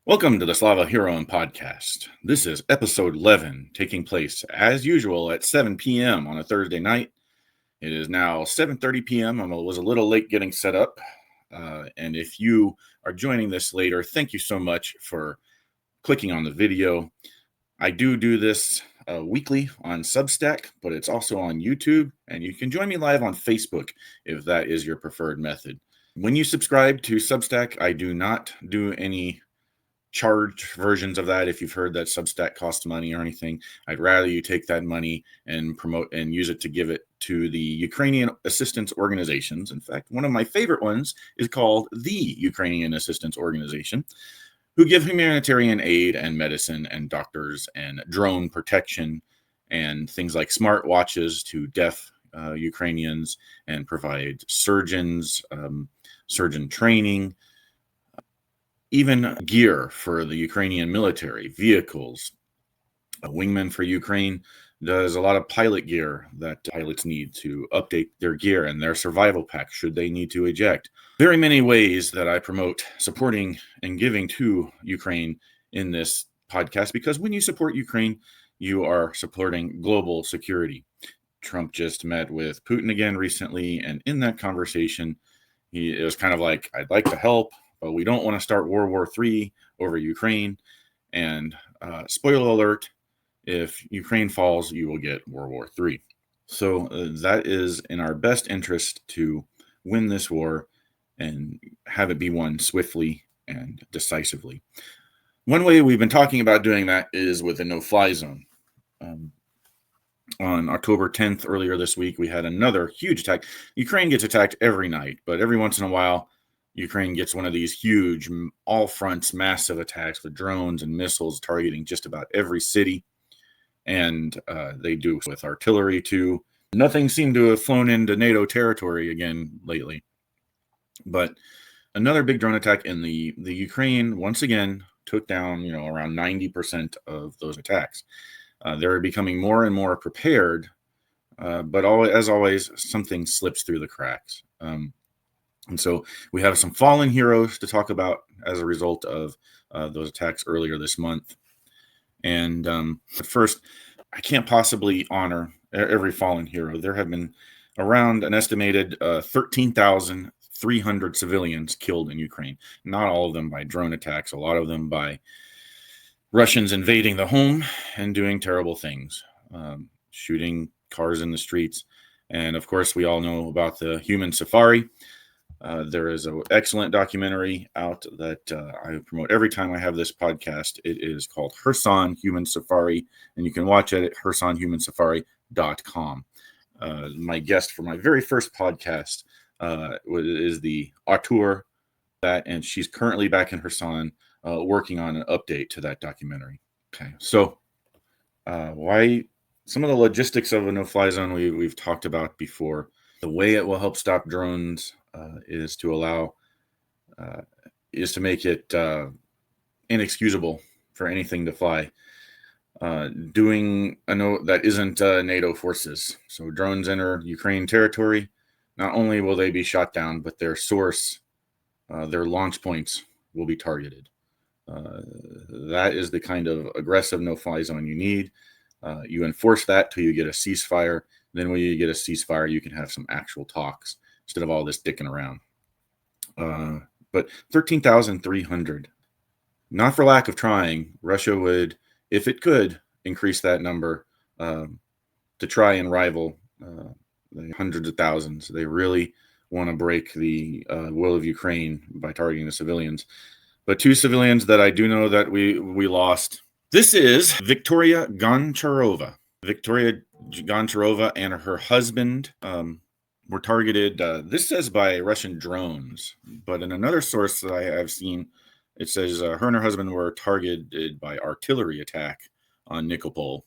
Welcome to the Slava Heroyam podcast. This is episode 11, taking place as usual at 7 p.m. on a Thursday night. It is now 7:30 p.m. I was a little late getting set up. And if you are joining this later, thank you so much for clicking on the video. I do this weekly on Substack, but it's also on YouTube. And you can join me live on Facebook if that is your preferred method. When you subscribe to Substack, I do not do any charged versions of that. If you've heard that Substack costs money or anything, I'd rather you take that money and promote and use it to give it to the Ukrainian assistance organizations. In fact, one of my favorite ones is called the Ukrainian Assistance Organization, who give humanitarian aid and medicine and doctors and drone protection and things like smartwatches to deaf Ukrainians, and provide surgeons, surgeon training, even gear for the Ukrainian military, vehicles. Wingman for Ukraine does a lot of pilot gear that pilots need to update their gear and their survival pack should they need to eject. Very many ways that I promote supporting and giving to Ukraine in this podcast, because when you support Ukraine, you are supporting global security. Trump just met with Putin again recently, and in that conversation, it was kind of like, I'd like to help, but we don't want to start World War III over Ukraine. And spoiler alert, if Ukraine falls, you will get World War III. So that is in our best interest to win this war and have it be won swiftly and decisively. One way we've been talking about doing that is with a no-fly zone. On October 10th, earlier this week, we had another huge attack. Ukraine gets attacked every night, but every once in a while, Ukraine gets one of these huge, all fronts, massive attacks with drones and missiles targeting just about every city. And they do with artillery too. Nothing seemed to have flown into NATO territory again lately. But another big drone attack, in the Ukraine once again took down, around 90% of those attacks. They're becoming more and more prepared, but as always, something slips through the cracks. And so we have some fallen heroes to talk about as a result of those attacks earlier this month. And first, I can't possibly honor every fallen hero. There have been around an estimated 13,300 civilians killed in Ukraine. Not all of them by drone attacks, a lot of them by Russians invading the home and doing terrible things, shooting cars in the streets. And of course, we all know about the human safari. There is an excellent documentary out that I promote every time I have this podcast. It is called Kherson Human Safari, and you can watch it at khersonhumansafari.com. My guest for my very first podcast is the auteur and she's currently back in Kherson working on an update to that documentary. Okay, so why some of the logistics of a no-fly zone we've talked about before. The way it will help stop drones is to make it inexcusable for anything to fly. Doing a note that isn't NATO forces. So drones enter Ukraine territory. Not only will they be shot down, but their source, their launch points will be targeted. That is the kind of aggressive no-fly zone you need. You enforce that till you get a ceasefire. Then when you get a ceasefire, you can have some actual talks instead of all this dicking around. But 13,300, not for lack of trying. Russia would, if it could, increase that number to try and rival the hundreds of thousands. They really want to break the will of Ukraine by targeting the civilians. But two civilians that I do know that we lost. This is Victoria Goncharova. Victoria Goncharova and her husband were targeted, this says by Russian drones, but in another source that I have seen, it says her and her husband were targeted by artillery attack on Nikopol.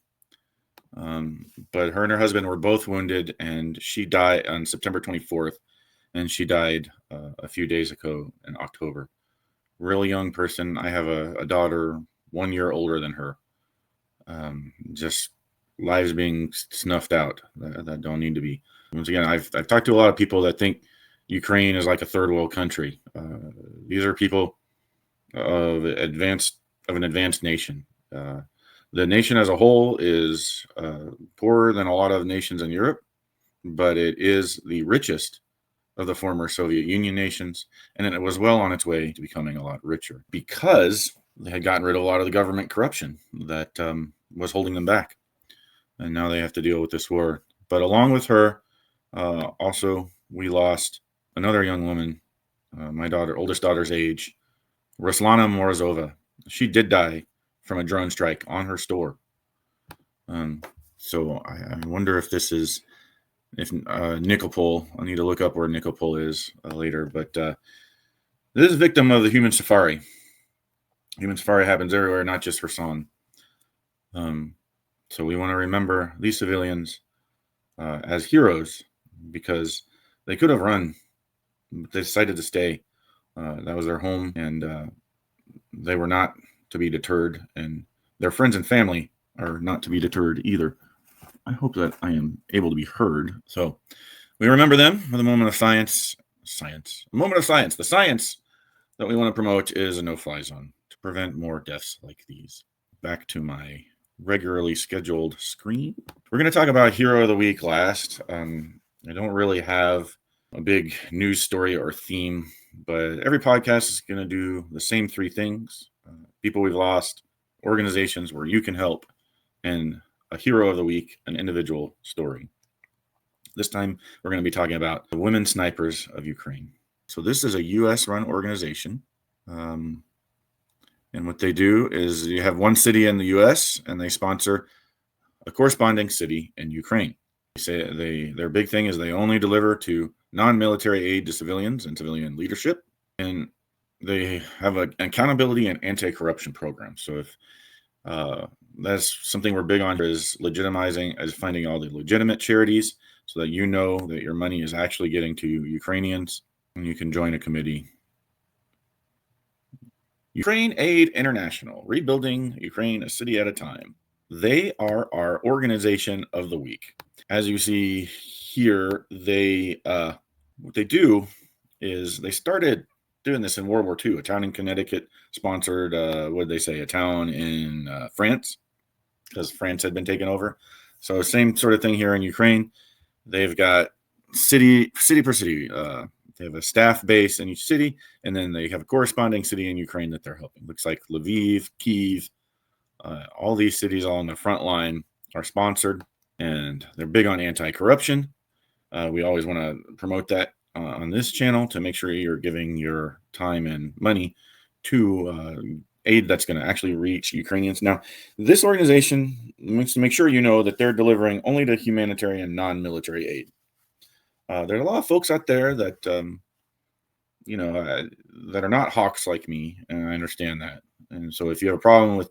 But her and her husband were both wounded, and she died on September 24th, and she died a few days ago in October. Really young person. I have a daughter 1 year older than her. Just lives being snuffed out that don't need to be. Once again, I've talked to a lot of people that think Ukraine is like a third world country. These are people of an advanced nation. The nation as a whole is poorer than a lot of nations in Europe, but it is the richest of the former Soviet Union nations, and it was well on its way to becoming a lot richer because they had gotten rid of a lot of the government corruption that was holding them back, and now they have to deal with this war. But along with her, also we lost another young woman, my oldest daughter's age, Ruslana Morozova. She did die from a drone strike on her store. So I wonder if this is Nikopol. I need to look up where Nikopol is later. But this is a victim of the human safari. Human safari happens everywhere, not just for San. So we want to remember these civilians as heroes because they could have run, but they decided to stay. That was their home, and they were not to be deterred, and their friends and family are not to be deterred either. I hope that I am able to be heard. So we remember them with a moment of science. A moment of science. The science that we want to promote is a no-fly zone to prevent more deaths like these. Back to my regularly scheduled screen. We're going to talk about Hero of the Week last. I don't really have a big news story or theme, but every podcast is going to do the same three things. People we've lost, organizations where you can help, and a hero of the week, an individual story. This time, we're going to be talking about the Women Snipers of Ukraine. So this is a U.S.-run organization. And what they do is you have one city in the U.S., and they sponsor a corresponding city in Ukraine. Their big thing is they only deliver to non-military aid to civilians and civilian leadership. And they have an accountability and anti-corruption program. So if that's something we're big on, is finding all the legitimate charities so that you know that your money is actually getting to Ukrainians, and you can join a committee. Ukraine Aid International, rebuilding Ukraine a city at a time. They are our organization of the week. As you see here, what they do is they started doing this in World War II. A town in Connecticut sponsored, a town in France, because France had been taken over. So same sort of thing here in Ukraine. They've got city per city. They have a staff base in each city, and then they have a corresponding city in Ukraine that they're helping. Looks like Lviv, Kyiv, all these cities all on the front line are sponsored, and they're big on anti-corruption. We always want to promote that on this channel to make sure you're giving your time and money to aid that's going to actually reach Ukrainians. Now, this organization wants to make sure you know that they're delivering only to humanitarian, non-military aid. There are a lot of folks out there that, that are not hawks like me, and I understand that. And so if you have a problem with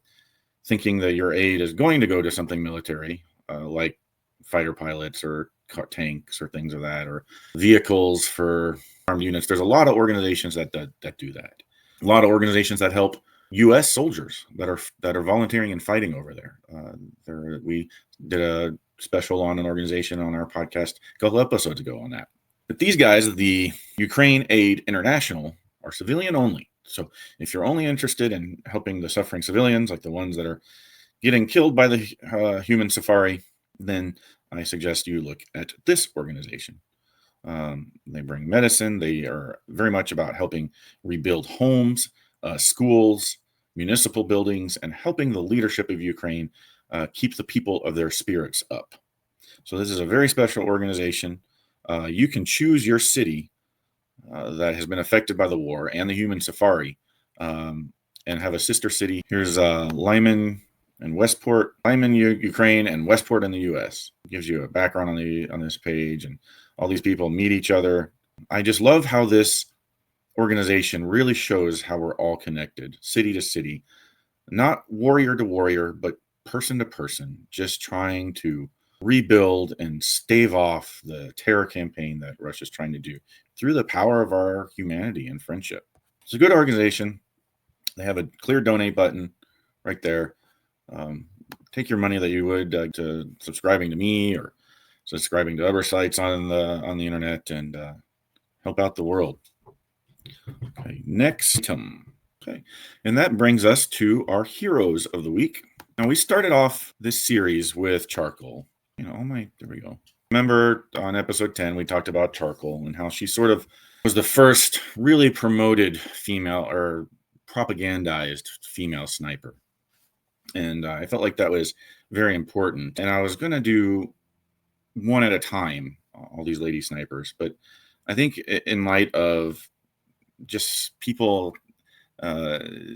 thinking that your aid is going to go to something military, like fighter pilots or tanks or things of that, or vehicles for armed units, there's a lot of organizations that do that. A lot of organizations that help U.S. soldiers that are volunteering and fighting over there. We did a special on an organization on our podcast a couple episodes ago on that. But these guys, the Ukraine Aid International, are civilian only. So if you're only interested in helping the suffering civilians, like the ones that are getting killed by the human safari, then I suggest you look at this organization. They bring medicine. They are very much about helping rebuild homes, schools, municipal buildings, and helping the leadership of Ukraine keep the people of their spirits up. So this is a very special organization. You can choose your city that has been affected by the war and the human safari, and have a sister city. Here's Lyman and Westport, Lyman, Ukraine, and Westport in the U.S. It gives you a background on this page, and all these people meet each other. I just love how this organization really shows how we're all connected, city to city, not warrior to warrior, but person to person, just trying to rebuild and stave off the terror campaign that Russia's trying to do through the power of our humanity and friendship. It's a good organization. They have a clear donate button right there. Take your money that you would to subscribing to me or subscribing to other sites on the internet, and help out the world. Okay, next item. Okay, and that brings us to our heroes of the week. Now, we started off this series with charcoal. There we go. Remember on episode 10, we talked about charcoal and how she sort of was the first really promoted female or propagandized female sniper. And I felt like that was very important. And I was going to do one at a time, all these lady snipers. But I think in light of just people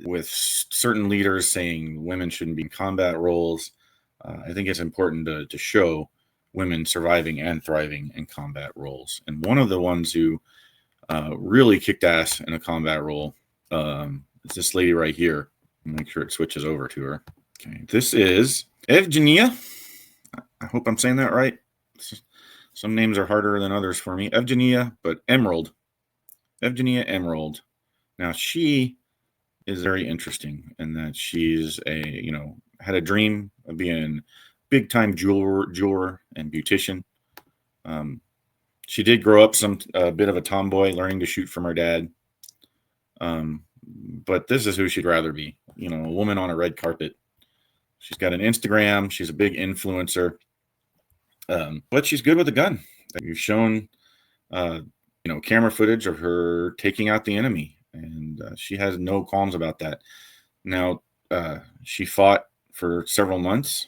with certain leaders saying women shouldn't be in combat roles, I think it's important to show women surviving and thriving in combat roles. And one of the ones who really kicked ass in a combat role is this lady right here. Make sure it switches over to her. Okay, this is Evgenia. I hope I'm saying that right. Some names are harder than others for me. Evgenia, but Emerald. Evgenia Emerald. Now, she is very interesting in that she's had a dream of being big time jeweler and beautician. She did grow up a bit of a tomboy, learning to shoot from her dad. But this is who she'd rather be, a woman on a red carpet. She's got an Instagram. She's a big influencer. But she's good with a gun. You've shown, camera footage of her taking out the enemy. And she has no qualms about that. Now, she fought for several months.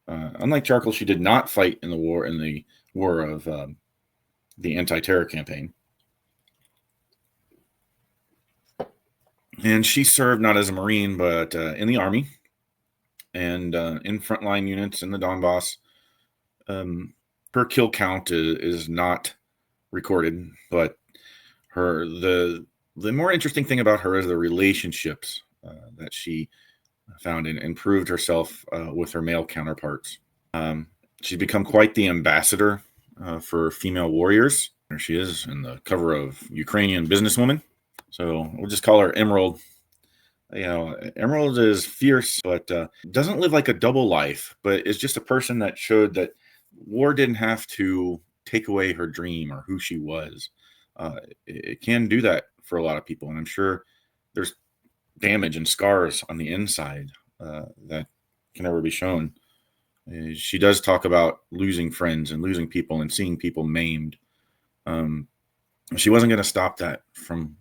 Unlike Charcoal, she did not fight in the war of the anti-terror campaign. And she served not as a Marine, but in the Army and in frontline units in the Donbass. Her kill count is not recorded, but the more interesting thing about her is the relationships that she found and proved herself with her male counterparts. She's become quite the ambassador for female warriors. There she is in the cover of Ukrainian Businesswoman. So we'll just call her Emerald. Emerald is fierce, but doesn't live like a double life, but is just a person that showed that war didn't have to take away her dream or who she was. It can do that for a lot of people, and I'm sure there's damage and scars on the inside that can never be shown. She does talk about losing friends and losing people and seeing people maimed. She wasn't going to stop that from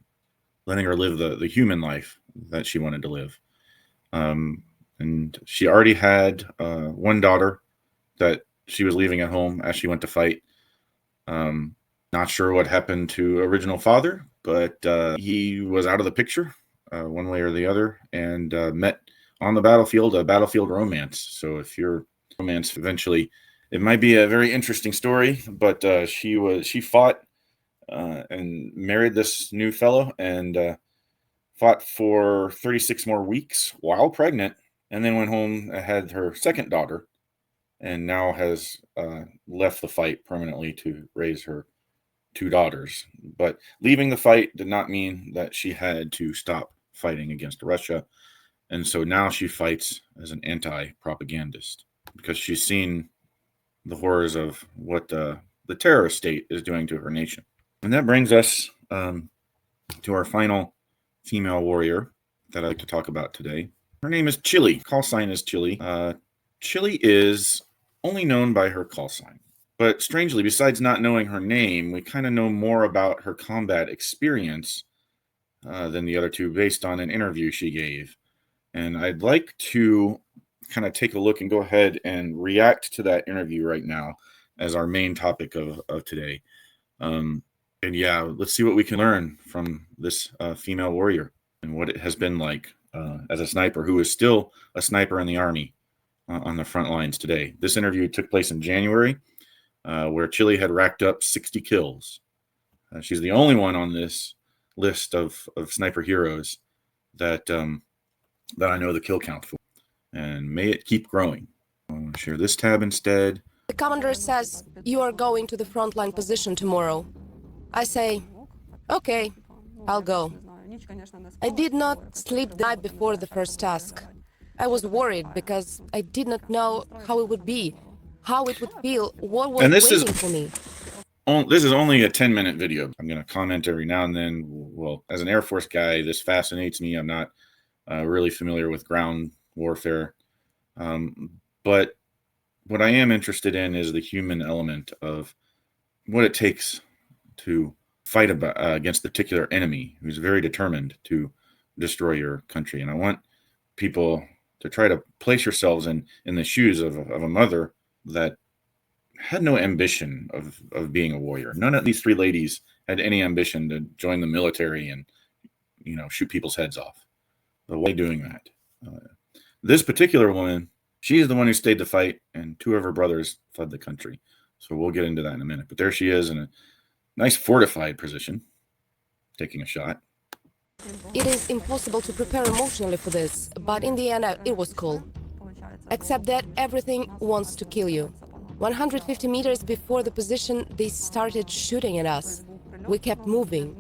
letting her live the human life that she wanted to live. And she already had one daughter that she was leaving at home as she went to fight. Not sure what happened to original father, but he was out of the picture one way or the other, and met on the battlefield, a battlefield romance. So if you're romance eventually, it might be a very interesting story, but she fought and married this new fellow and fought for 36 more weeks while pregnant, and then went home and had her second daughter, and now has left the fight permanently to raise her two daughters. But leaving the fight did not mean that she had to stop fighting against Russia. And so now she fights as an anti-propagandist because she's seen the horrors of what the terrorist state is doing to her nation. And that brings us to our final female warrior that I'd like to talk about today. Her name is Chili. Call sign is Chili. Chili is only known by her call sign. But strangely, besides not knowing her name, we kind of know more about her combat experience than the other two based on an interview she gave. And I'd like to kind of take a look and go ahead and react to that interview right now as our main topic of today. And yeah, let's see what we can learn from this female warrior and what it has been like as a sniper who is still a sniper in the Army on the front lines today. This interview took place in January, where Chili had racked up 60 kills. She's the only one on this list of sniper heroes that I know the kill count for. And may it keep growing. I'll share this tab instead. The commander says you are going to the frontline position tomorrow. I say, okay, I'll go. I did not sleep the night before the first task. I was worried because I did not know how it would be, how it would feel, what was waiting for me. this is only a 10-minute video. I'm going to comment every now and then. Well, as an Air Force guy, this fascinates me. I'm not really familiar with ground warfare. But what I am interested in is the human element of what it takes to fight against a particular enemy who's very determined to destroy your country. And I want people to try to place yourselves in the shoes of a mother that had no ambition of being a warrior. None of these three ladies had any ambition to join the military and, shoot people's heads off. But why doing that? This particular woman, she is the one who stayed to fight, and two of her brothers fled the country. So we'll get into that in a minute. But there she is in a nice fortified position, taking a shot. It is impossible to prepare emotionally for this, but in the end, it was cool. Except that everything wants to kill you. 150 meters before the position, they started shooting at us. We kept moving.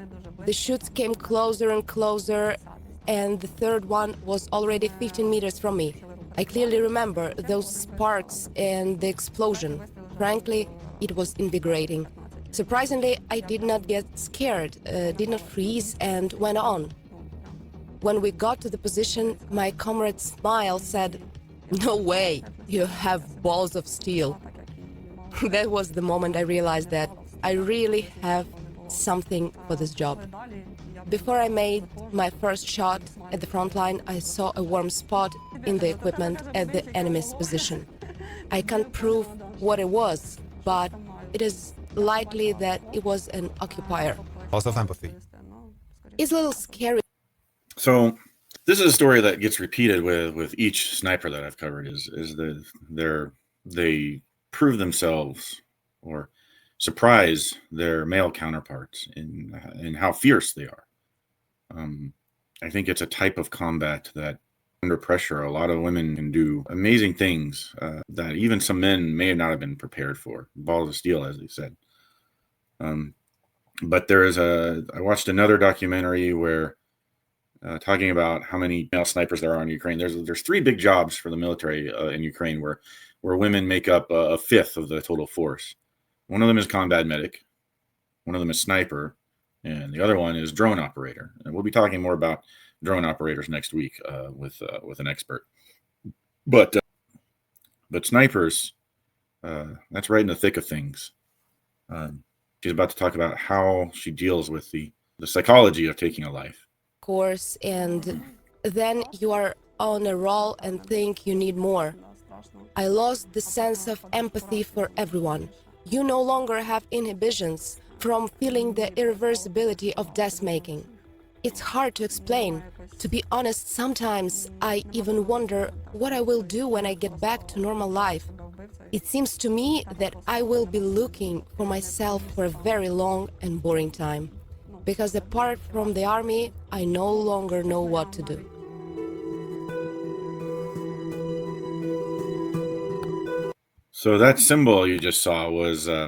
The shoots came closer and closer, and the third one was already 15 meters from me. I clearly remember those sparks and the explosion. Frankly, it was invigorating. Surprisingly, I did not get scared, did not freeze, and went on. When we got to the position, my comrade's smile said, "No way, you have balls of steel." That was the moment I realized that I really have something for this job. Before I made my first shot at the front line, I saw a warm spot in the equipment at the enemy's position. I can't prove what it was, but it is likely that it was an occupier. Loss of empathy. It's a little scary. So this is a story that gets repeated with each sniper that I've covered is they prove themselves or surprise their male counterparts in how fierce they are. I think it's a type of combat that under pressure, a lot of women can do amazing things that even some men may not have been prepared for. Balls of steel, as they said. But I watched another documentary where talking about how many male snipers there are in Ukraine. There's three big jobs for the military in Ukraine where women make up a fifth of the total force. One of them is combat medic, one of them is sniper, and the other one is drone operator. And we'll be talking more about drone operators next week with an expert. But snipers, that's right in the thick of things. She's about to talk about how she deals with the psychology of taking a life. Course, and then you are on a roll and think you need more. I lost the sense of empathy for everyone. You no longer have inhibitions from feeling the irreversibility of death making. It's hard to explain. To be honest, sometimes I even wonder what I will do when I get back to normal life. It seems to me that I will be looking for myself for a very long and boring time. Because apart from the army, I no longer know what to do. So that symbol you just saw was, I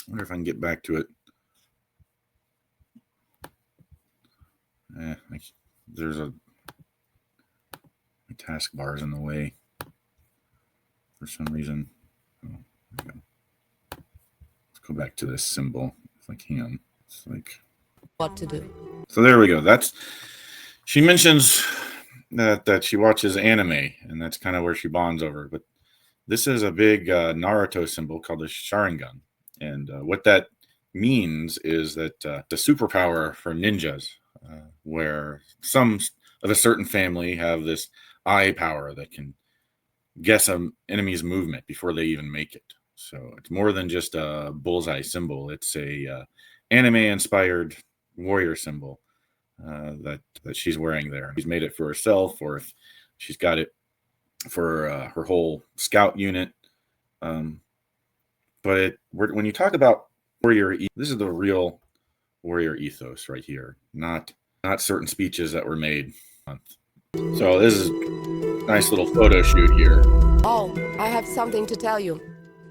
wonder if I can get back to it. There's my taskbar is in the way for some reason. Oh, there we go. Let's go back to this symbol if I can. It's like what to do. So there we go. She mentions that she watches anime, and that's kind of where she bonds over. But this is a big Naruto symbol called the Sharingan, and what that means is that the superpower for ninjas, where some of a certain family have this eye power that can guess an enemy's movement before they even make it. So it's more than just a bullseye symbol. It's a anime-inspired warrior symbol that she's wearing there. She's made it for herself, or if she's got it for her whole scout unit. But when you talk about warrior, this is the real warrior ethos right here, not certain speeches that were made. So this is a nice little photo shoot here. Oh, I have something to tell you.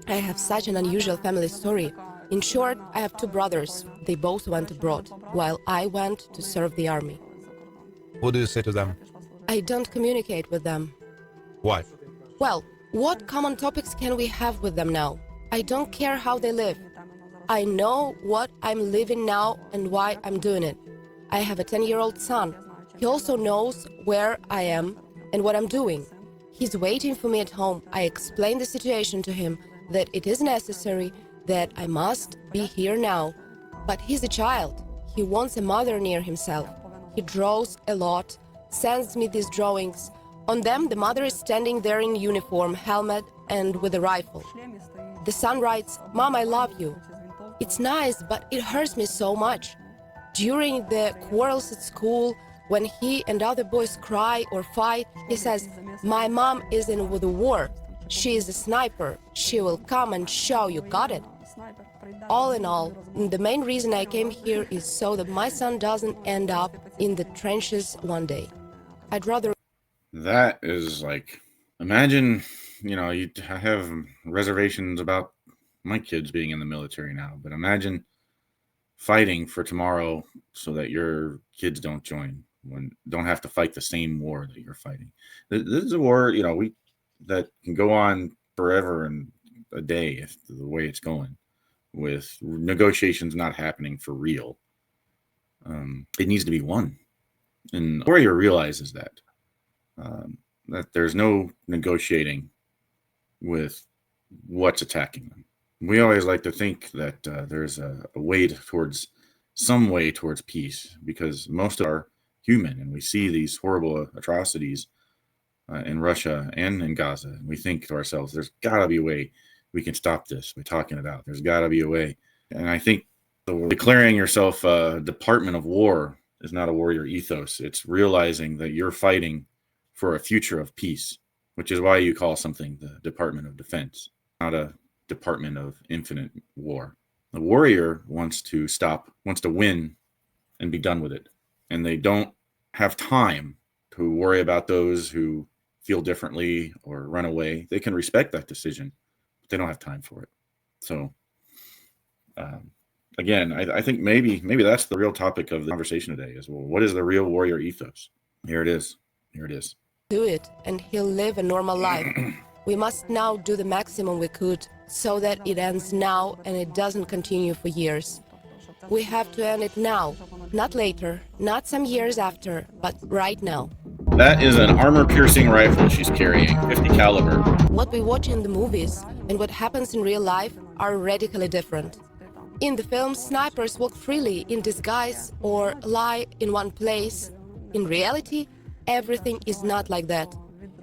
I have such an unusual family story. In short, I have two brothers. They both went abroad, while I went to serve the army. What do you say to them? I don't communicate with them. Why? Well, what common topics can we have with them now? I don't care how they live. I know what I'm living now and why I'm doing it. I have a 10-year-old son. He also knows where I am and what I'm doing. He's waiting for me at home. I explained the situation to him, that it is necessary, that I must be here now. But he's a child. He wants a mother near himself. He draws a lot, sends me these drawings. On them, the mother is standing there in uniform, helmet, and with a rifle. The son writes, "Mom, I love you." It's nice, but it hurts me so much. During the quarrels at school, when he and other boys cry or fight, he says, "My mom is in with the war. She is a sniper. She will come and show you. Got it?" All in all, the main reason I came here is so that my son doesn't end up in the trenches one day. I'd rather... That is like, imagine, you have reservations about my kids being in the military now, but imagine fighting for tomorrow so that your kids don't don't have to fight the same war that you're fighting. This is a war, that can go on forever and a day if the way it's going, with negotiations not happening for real. It needs to be won. And the warrior realizes that there's no negotiating with what's attacking them. We always like to think that there's a way towards peace, because most of are human, and we see these horrible atrocities in Russia and in Gaza, and we think to ourselves, there's got to be a way we can stop this by talking it out. There's got to be a way. And I think declaring yourself a Department of War is not a warrior ethos. It's realizing that you're fighting for a future of peace, which is why you call something the Department of Defense, not a Department of Infinite War. The warrior wants to win and be done with it. And they don't have time to worry about those who feel differently or run away. They can respect that decision, but they don't have time for it. So, again, I think maybe that's the real topic of the conversation today is, well, what is the real warrior ethos? Here it is. Do it, and he'll live a normal life. We must now do the maximum we could so that it ends now and it doesn't continue for years. We have to end it now, not later, not some years after, but right now. That is an armor-piercing rifle she's carrying, 50 caliber. What we watch in the movies and what happens in real life are radically different. In the films, snipers walk freely in disguise or lie in one place. In reality, everything is not like that.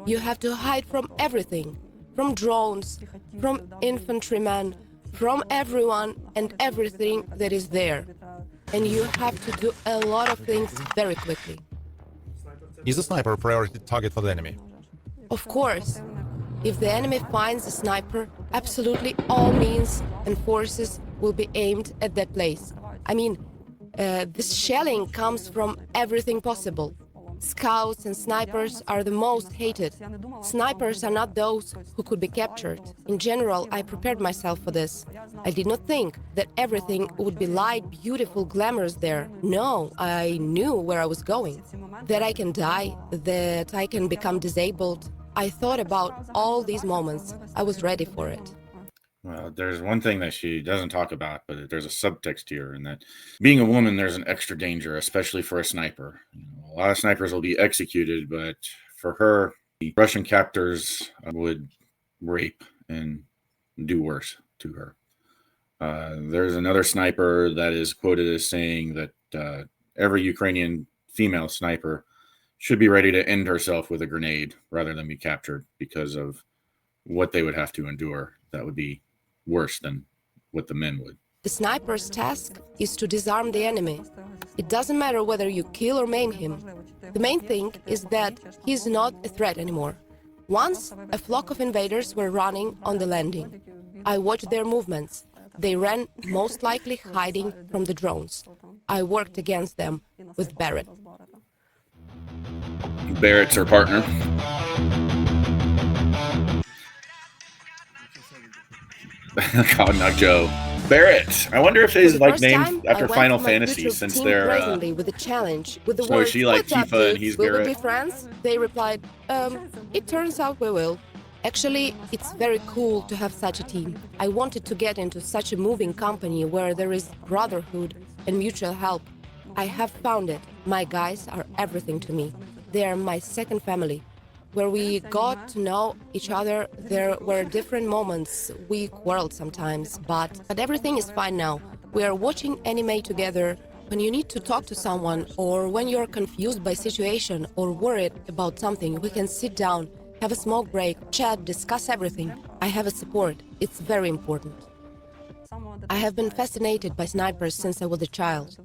You have to hide from everything, from drones, from infantrymen, from everyone and everything that is there. And you have to do a lot of things very quickly. Is a sniper a priority target for the enemy? Of course. If the enemy finds a sniper, absolutely all means and forces will be aimed at that place. I mean, this shelling comes from everything possible. Scouts and snipers are the most hated. Snipers are not those who could be captured. In general, I prepared myself for this. I did not think that everything would be light, beautiful, glamorous there. No, I knew where I was going. That I can die, that I can become disabled. I thought about all these moments. I was ready for it. Well, there's one thing that she doesn't talk about, but there's a subtext here, and that being a woman, there's an extra danger, especially for a sniper. A lot of snipers will be executed, but for her, the Russian captors would rape and do worse to her. There's another sniper that is quoted as saying that every Ukrainian female sniper should be ready to end herself with a grenade rather than be captured because of what they would have to endure. That would be worse than what the men would. The sniper's task is to disarm the enemy. It doesn't matter whether you kill or maim him. The main thing is that he's not a threat anymore. Once, a flock of invaders were running on the landing. I watched their movements. They ran, most likely hiding from the drones. I worked against them with Barrett. Barrett's her partner. God, not Joe. Barrett. I wonder if he's like named after Final Fantasy, since they're with a challenge with the so word, is she like "What's up, Tifa and dudes? he's Will Barrett? we be friends?" They replied, it turns out we will. Actually, it's very cool to have such a team. I wanted to get into such a moving company where there is brotherhood and mutual help. I have found it. My guys are everything to me. They are my second family. Where we got to know each other, there were different moments. We quarreled sometimes, but everything is fine now. We are watching anime together. When you need to talk to someone, or when you're confused by situation or worried about something, we can sit down, have a smoke break, chat, discuss everything. I have a support. It's very important. I have been fascinated by snipers since I was a child.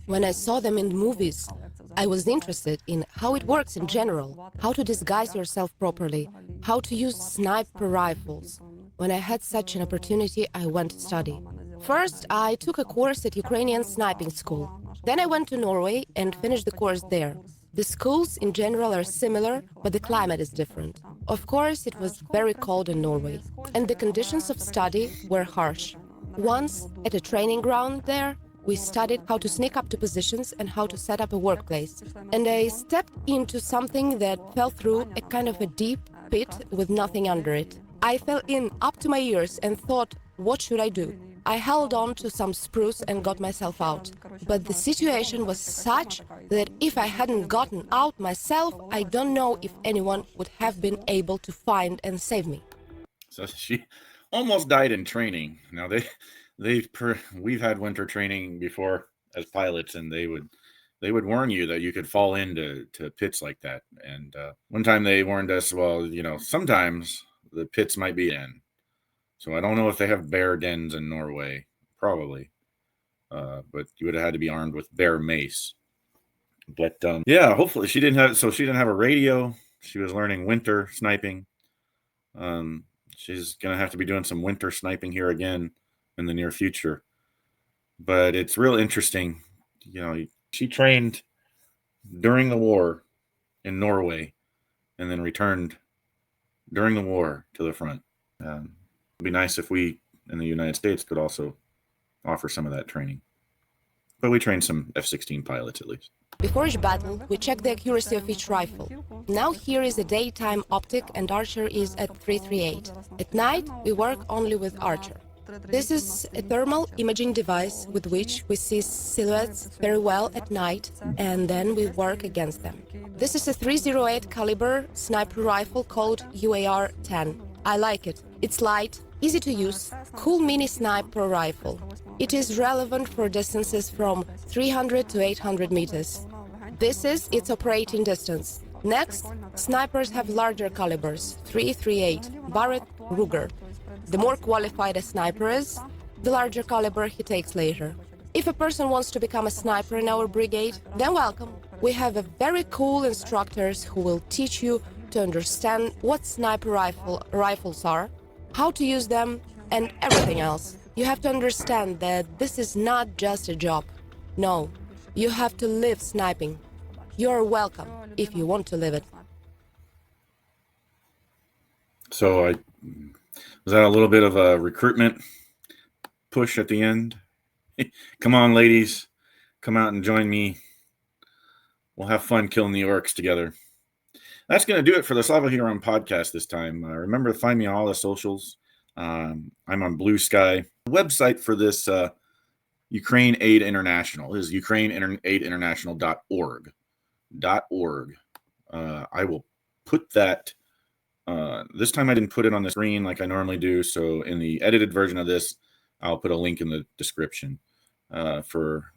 When I saw them in movies, I was interested in how it works in general, how to disguise yourself properly, how to use sniper rifles. When I had such an opportunity, I went to study. First, I took a course at Ukrainian sniping school. Then I went to Norway and finished the course there. The schools in general are similar, but the climate is different. Of course, it was very cold in Norway, and the conditions of study were harsh. Once, at a training ground there, we studied how to sneak up to positions and how to set up a workplace. And I stepped into something that fell through a kind of a deep pit with nothing under it. I fell in up to my ears and thought, what should I do? I held on to some spruce and got myself out. But the situation was such that if I hadn't gotten out myself, I don't know if anyone would have been able to find and save me. So she almost died in training. Now we've had winter training before as pilots, and they would warn you that you could fall into pits like that. And one time they warned us, well, sometimes the pits might be in. So I don't know if they have bear dens in Norway, probably, but you would have had to be armed with bear mace. But yeah, hopefully she didn't have a radio. She was learning winter sniping. She's gonna have to be doing some winter sniping here again in the near future. But it's real interesting. She trained during the war in Norway and then returned during the war to the front. It'd be nice if we in the United States could also offer some of that training. But we trained some F-16 pilots at least. Before each battle, we check the accuracy of each rifle. Now here is a daytime optic and Archer is at 338. At night, we work only with Archer. This is a thermal imaging device with which we see silhouettes very well at night, and then we work against them. This is a 308 caliber sniper rifle called UAR-10. I like it. It's light, easy to use, cool mini sniper rifle. It is relevant for distances from 300 to 800 meters. This is its operating distance. Next, snipers have larger calibers, 338, Barrett, Ruger. The more qualified a sniper is, the larger caliber he takes later. If a person wants to become a sniper in our brigade, then welcome. We have a very cool instructors who will teach you to understand what sniper rifles are, how to use them, and everything else. You have to understand that this is not just a job. No, you have to live sniping. You're welcome if you want to live it. So was that a little bit of a recruitment push at the end? Come on, ladies. Come out and join me. We'll have fun killing the orcs together. That's going to do it for the Slava Heroyam podcast this time. Remember to find me on all the socials. I'm on Blue Sky. The website for this Ukraine Aid International is ukraineaidinternational.org. I will put that. This time I didn't put it on the screen like I normally do. So in the edited version of this, I'll put a link in the description for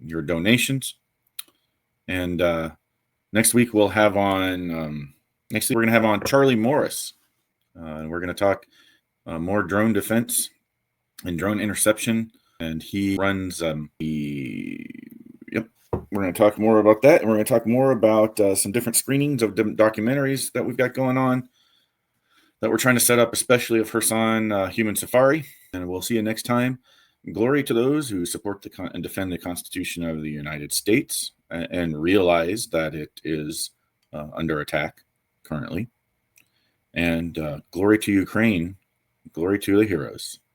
your donations. And next week we'll have on. Next week we're going to have on Charlie Morris. And we're going to talk more drone defense and drone interception. And he runs we're going to talk more about that. And we're going to talk more about some different screenings of documentaries that we've got going on that we're trying to set up, especially of Kherson Human Safari. And we'll see you next time. Glory to those who support and defend the Constitution of the United States and realize that it is under attack currently. And glory to Ukraine. Glory to the heroes.